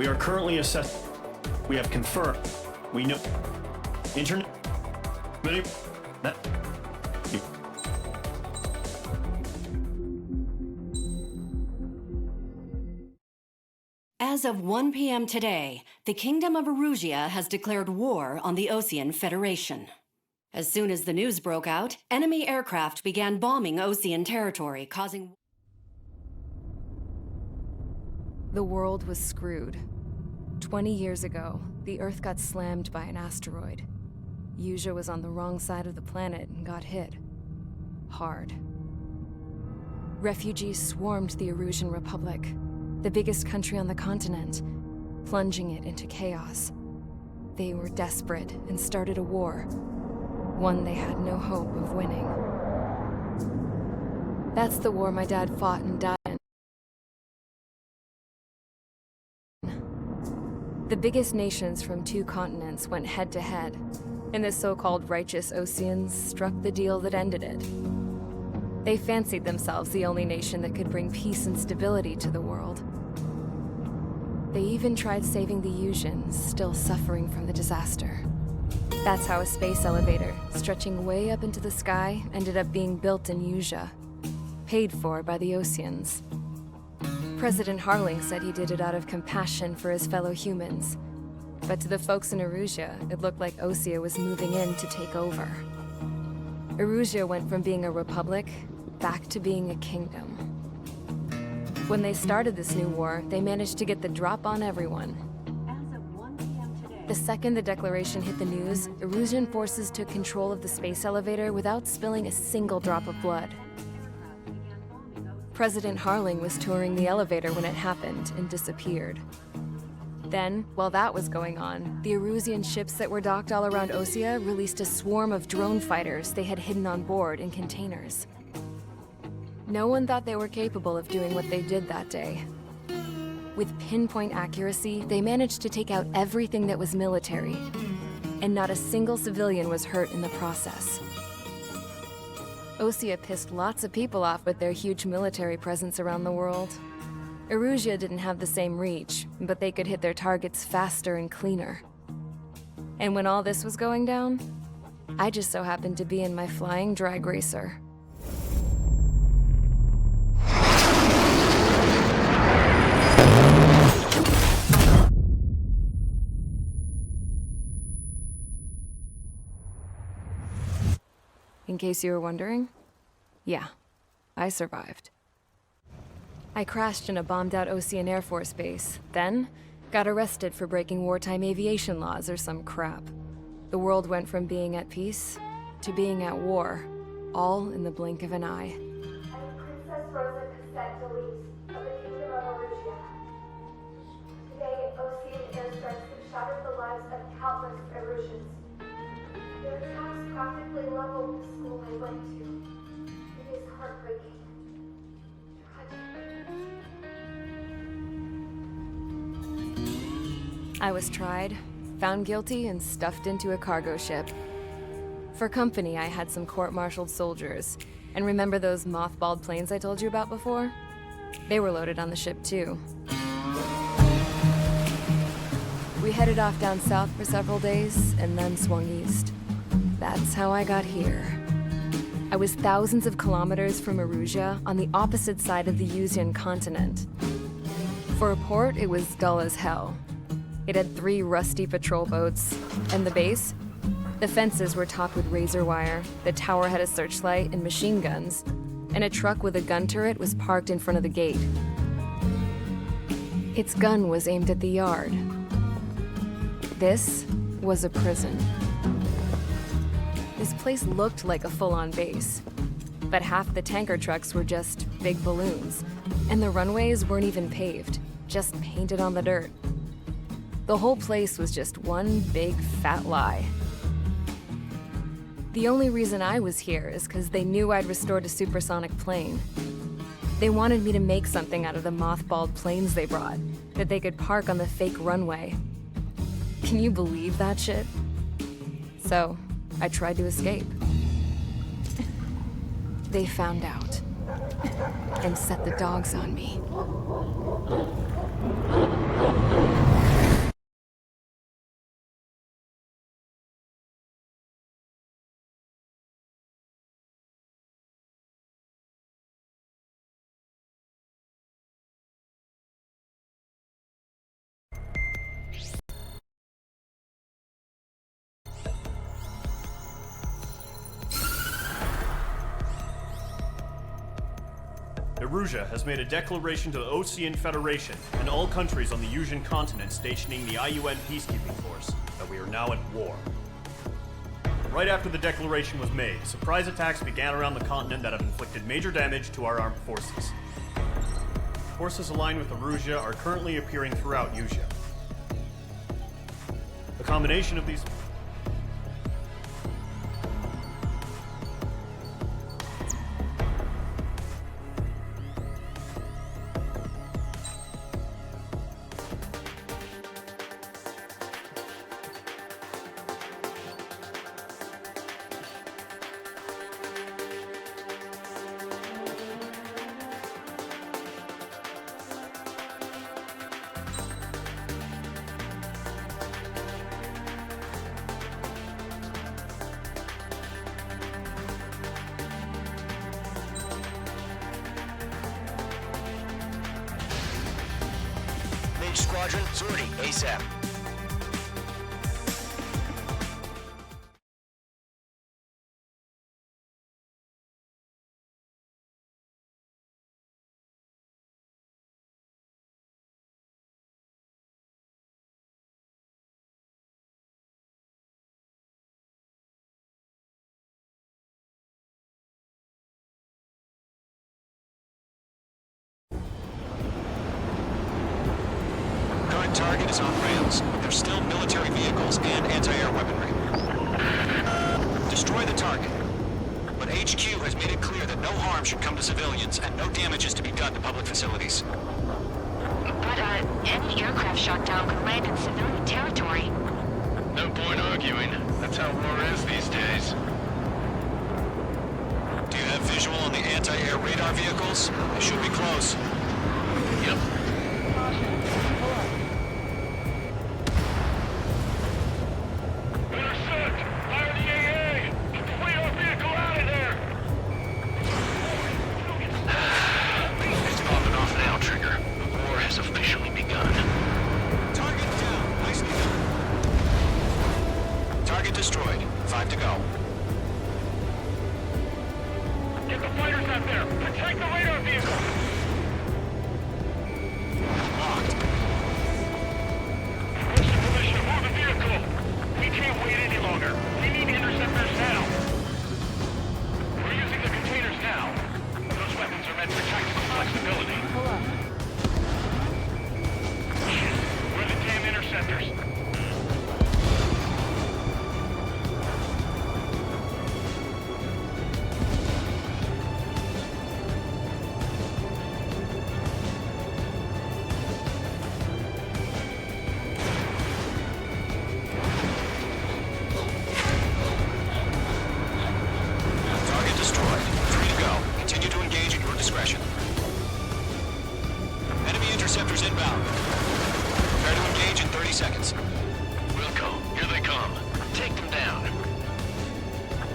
We are currently assessing. We have confirmed. We know. Internet. As of 1 p.m. today, the Kingdom of Erusia has declared war on the Osean Federation. As soon as the news broke out, enemy aircraft began bombing Osean territory, causing... The world was screwed. 20 years ago, the Earth got slammed by an asteroid. Erusia was on the wrong side of the planet and got hit. Hard. Refugees swarmed the Erusian Republic, the biggest country on the continent, plunging it into chaos. They were desperate and started a war, one they had no hope of winning. That's the war my dad fought and died in. The biggest nations from 2 continents went head-to-head, and the so-called righteous Oseans struck the deal that ended it. They fancied themselves the only nation that could bring peace and stability to the world. They even tried saving the Erusians, still suffering from the disaster. That's how a space elevator, stretching way up into the sky, ended up being built in Erusia, paid for by the Oseans. President Harling said he did it out of compassion for his fellow humans. But to the folks in Erusia, it looked like Osea was moving in to take over. Erusia went from being a republic back to being a kingdom. When they started this new war, they managed to get the drop on everyone. As of 1 p.m. today... The second the declaration hit the news, Erusian forces took control of the space elevator without spilling a single drop of blood. President Harling was touring the elevator when it happened and disappeared. Then, while that was going on, the Erusian ships that were docked all around Osea released a swarm of drone fighters they had hidden on board in containers. No one thought they were capable of doing what they did that day. With pinpoint accuracy, they managed to take out everything that was military, and not a single civilian was hurt in the process. Osea pissed lots of people off with their huge military presence around the world. Erusia didn't have the same reach, but they could hit their targets faster and cleaner. And when all this was going down, I just so happened to be in my flying drag racer. In case you were wondering, yeah, I survived. I crashed in a bombed-out Osean Air Force base, then got arrested for breaking wartime aviation laws or some crap. The world went from being at peace to being at war, all in the blink of an eye. I'm Princess Rosa Cassette Delise of the Kingdom of Erusia. Today, Osean airstrikes have shattered the lives of countless Erusians. Their attacks practically leveled the school I went to. It is heartbreaking. I was tried, found guilty, and stuffed into a cargo ship. For company, I had some court-martialed soldiers. And remember those mothballed planes I told you about before? They were loaded on the ship too. We headed off down south for several days, and then swung east. That's how I got here. I was thousands of kilometers from Erusia, on the opposite side of the Erusian continent. For a port, it was dull as hell. It had 3 rusty patrol boats, and the base? The fences were topped with razor wire, the tower had a searchlight and machine guns, and a truck with a gun turret was parked in front of the gate. Its gun was aimed at the yard. This was a prison. This place looked like a full-on base, but half the tanker trucks were just big balloons, and the runways weren't even paved, just painted on the dirt. The whole place was just one big fat lie. The only reason I was here is because they knew I'd restored a supersonic plane. They wanted me to make something out of the mothballed planes they brought, that they could park on the fake runway. Can you believe that shit? So, I tried to escape. They found out. and set the dogs on me. Erusia has made a declaration to the Ocean Federation and all countries on the Eurasian continent stationing the IUN peacekeeping force that we are now at war. Right after the declaration was made, surprise attacks began around the continent that have inflicted major damage to our armed forces. Forces aligned with Erusia are currently appearing throughout Eurasia. The combination of these Squadron, sortie, ASAP. Target is on rails, but there's still military vehicles and anti-air weaponry. Destroy the target. But HQ has made it clear that no harm should come to civilians and no damage is to be done to public facilities. But, any aircraft shot down could land in civilian territory. No point arguing. That's how war is these days. Do you have visual on the anti-air radar vehicles? They should be close. Yep. Destroyed. 5 to go. Get the fighters out there! Protect the radar vehicle! Locked. What's the position? Move the vehicle! We can't wait any longer. We need interceptors now. We're using the containers now. Those weapons are meant for tactical flexibility. Shit. Where are the damn interceptors? Enemy interceptors inbound. Prepare to engage in 30 seconds. Wilco, here they come. Take them down.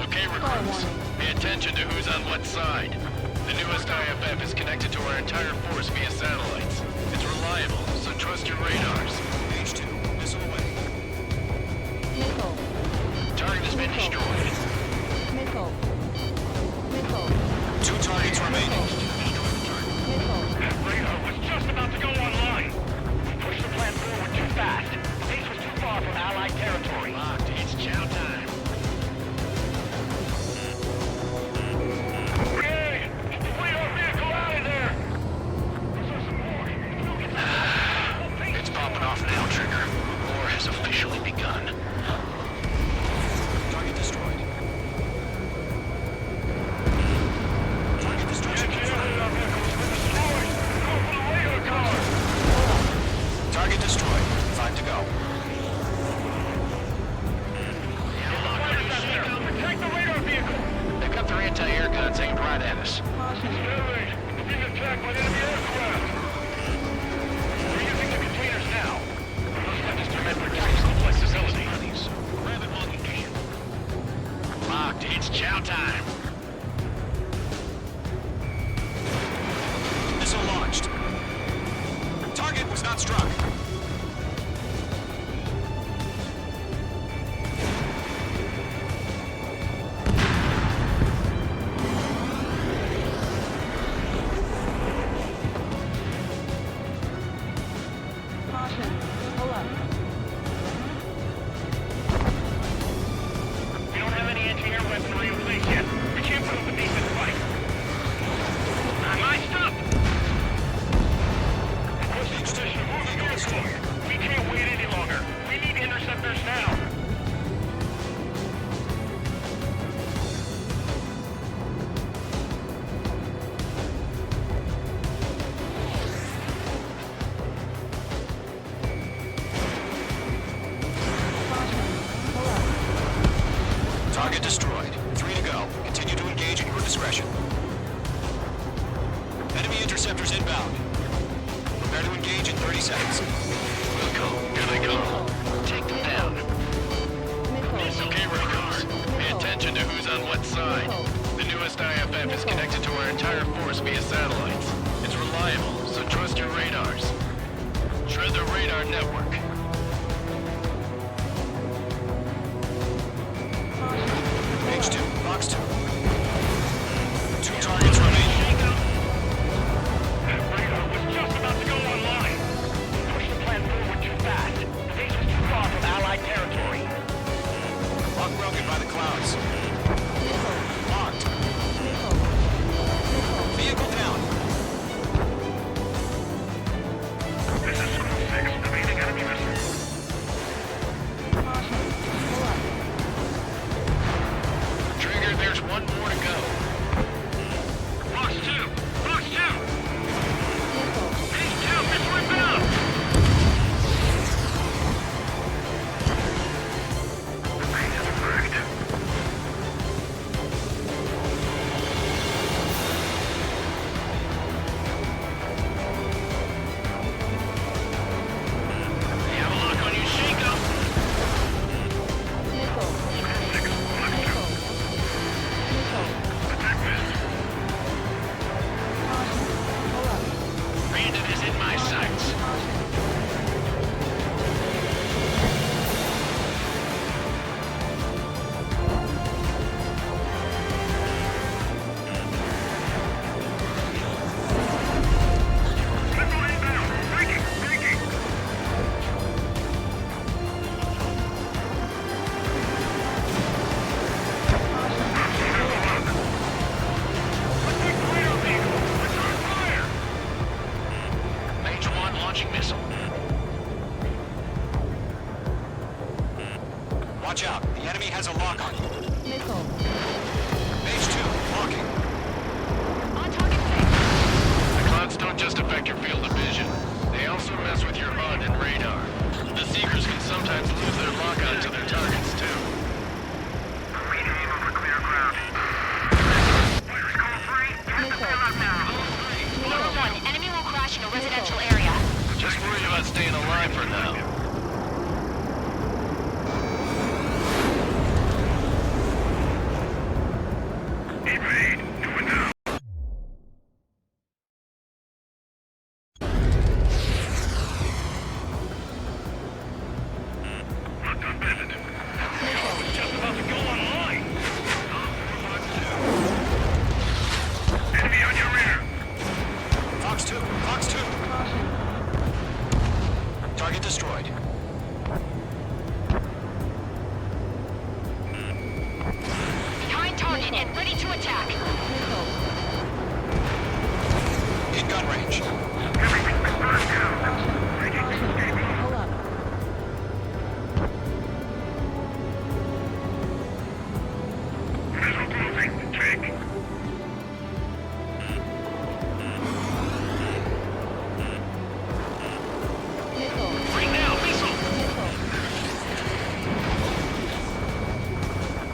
Okay, recruits. Pay attention to who's on what side. The newest IFF is connected to our entire force via satellites. It's reliable, so trust your radars. H2, missile away. Nickel. Target has been destroyed. Nickel. Nickel. 2 targets remaining. Nickel. That radar was just about to go online. We pushed the plan forward too fast. Base was too far from Allied territory. Locked. It's chow time. Hey! Get the radar vehicle out of there! There's some more. It's popping off now, Trigger. War has officially begun. Target destroyed. Target destruction confirmed. Target destroyed. 5 to go. Protect the radar vehicle! They've got their anti-air guns aimed right at us. Caution. Moving! attack by enemy aircraft! We're using the containers now. Those weapons are meant for tactical flexibility. Grab it while you can. Locked, it's chow time. Missile launched. Target was not struck. Caution. Pull up. We don't have any anti-air weaponry in place yet. We can't put up a decent fight. My stuff! What's the position? Move the vehicle! We can't wait any longer. We need interceptors now. Caution. Pull up. Target destroyed. 3 to go. Continue to engage at your discretion. Enemy interceptors inbound. Prepare to engage in 30 seconds. Wilco, here they come. Take them down. It's okay, radar. Pay attention to who's on what side. The newest IFF is connected to our entire force via satellites. It's reliable, so trust your radars. Shred the radar network. H2, box 2. 2 targets remaining. Radar was just about to go online. Push the plan forward too fast. The base was too far from Allied territory. Lock broken by the clouds. Locked. Vehicle down. This is School 6, evading enemy missiles. Caution. Pull up. Trigger, there's one more to go. Box 2! Box 2! Base 2, missile inbound! The base is wrecked. You have a lock on you, shake up! Nickel. Nickel. Nickel. Attack missed. Caution. Pull up. Brandon is in my sights. Caution. Missile inbound! Breaking! Breaking! Major 1 launching missile. Watch out. The enemy has a lock on you. Nickel. H2, locking. On target 6. The clouds don't just affect your field of vision. They also mess with your HUD and radar. The Seekers can sometimes lose their lockout to their targets, too. We aim over clear ground. Fire call 3. Nickel. Number 1, enemy will crash in a residential area. Just worried about staying alive for now. Evade. Do it now. Locked on bandit. Just about to go online. Enemy on your rear. Fox 2, Fox 2. Caution. Target destroyed. Behind target and ready to attack. Nickel. In gun range. Everything's been burned down. Caution. Pull up. Missile closing. Take. Nickel. Right now, missile. Nickel.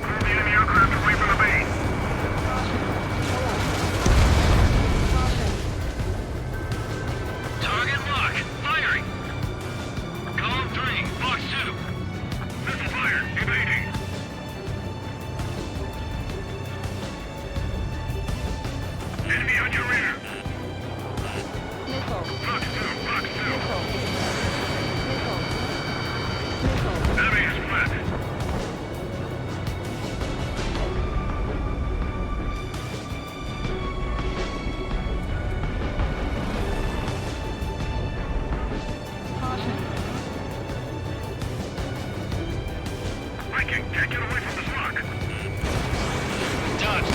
Move the enemy aircraft away from the base. Caution. Pull up. Caution. Enemy on your rear. Missile. Fox 2, Fox 2. Missile. Missile. Missile. Enemy is flat. Caution. Viking, can't get away from this rock. Dodge.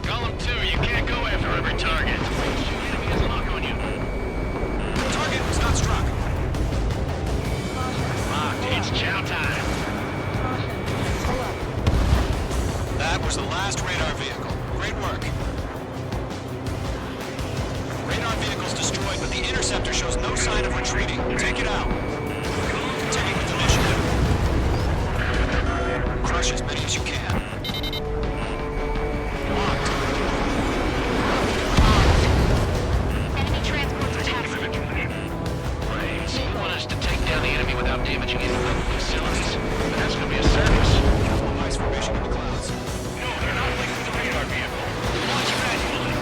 Column 2, you can't go after every target. Enemy has a lock on you. Target was not struck. Locked. It's chow time. Caution. Pull up. That was the last radar vehicle. Great work. Radar vehicle's destroyed, but the interceptor shows no sign of retreating. Take it out. Continue with the mission. Crush as many as you can. Locked. Enemy transports attached. Brains, you want us to take down the enemy without damaging any local facilities? But that's gonna be a circus. Ice formation in the clouds. No, they're not linked to the radar vehicle. Launch manually.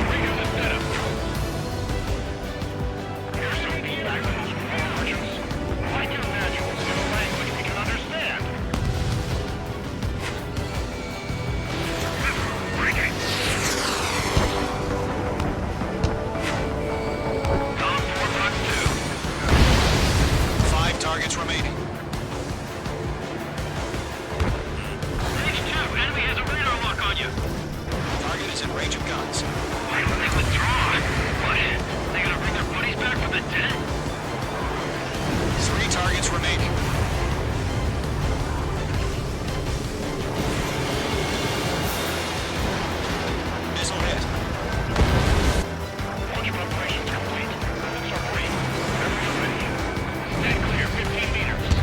Redo the setup. Here's some feedback on those margins. Like your manuals in a language we can understand. Breaking. Column 4, Fox 2. 5 targets remaining. H2, enemy has a radar lock on you. Target is in range of guns. Why don't they withdraw? What? They gonna bring their buddies back from the dead? 3 targets remaining. Missile hit. Launch preparations complete. Movements are free. Everyone ready. Stand clear, 15 meters.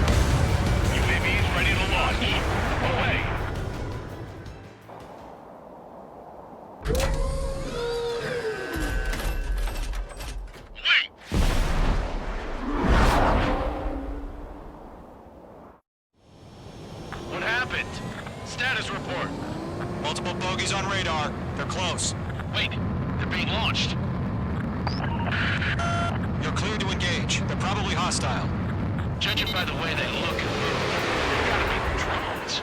UAVs ready to launch. Away. Wait! What happened? Status report. Multiple bogies on radar. They're close. Wait, they're being launched. You're cleared to engage. They're probably hostile. Judging by the way they look and move, they gotta be drones.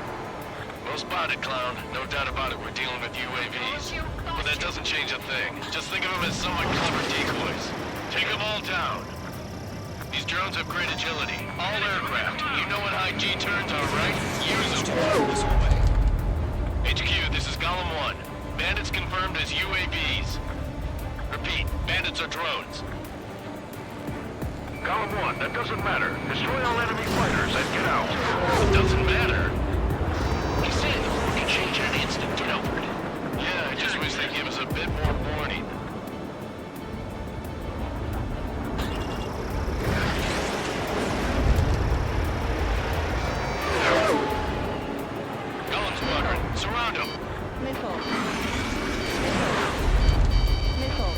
Well spotted, clown. No doubt about it, we're dealing with UAVs. But that doesn't change a thing. Just think of them as somewhat clever decoys. Take them all down. These drones have great agility. All aircraft. You know what high G turns are, right? Use them. Missile away. HQ, this is Column 1. Bandits confirmed as UAVs. Repeat, bandits are drones. Column 1, that doesn't matter. Destroy all enemy fighters and get out. It doesn't matter. He said the war can change in an instant, get over it. Yeah, I just wish they'd give us a bit more warning. Column Squadron, surround them. Missile. Missile.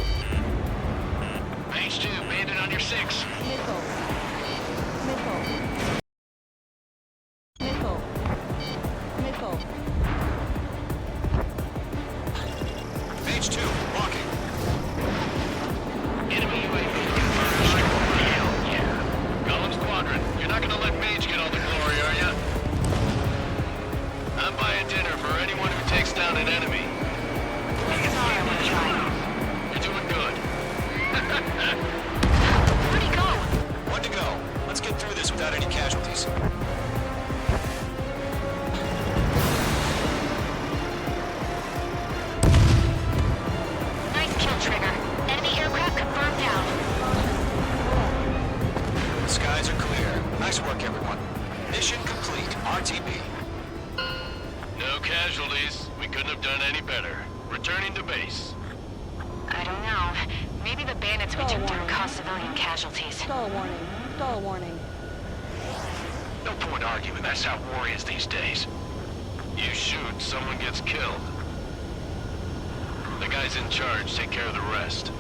H2, bandit on your 6. Missile. Missile. Missile. Missile. H2, walking. Enemy UAV confirmed. Hell yeah. Column Squadron, you're not gonna let Mage get all the glory, are ya? I'm buying dinner for anyone who takes down an enemy. Sorry, I'm gonna try. You're doing good. Where'd he go? 1 to go. Let's get through this without any casualties. Nice kill, Trigger. Enemy aircraft confirmed down. The skies are clear. Nice work, everyone. Mission complete. RTB. No casualties. We couldn't have done any better. Returning to base. I don't know. Maybe the bandits we Stall took down warning. caused civilian casualties. Stall warning. Stall warning. No point arguing. That's how war is these days. You shoot, someone gets killed. The guys in charge take care of the rest.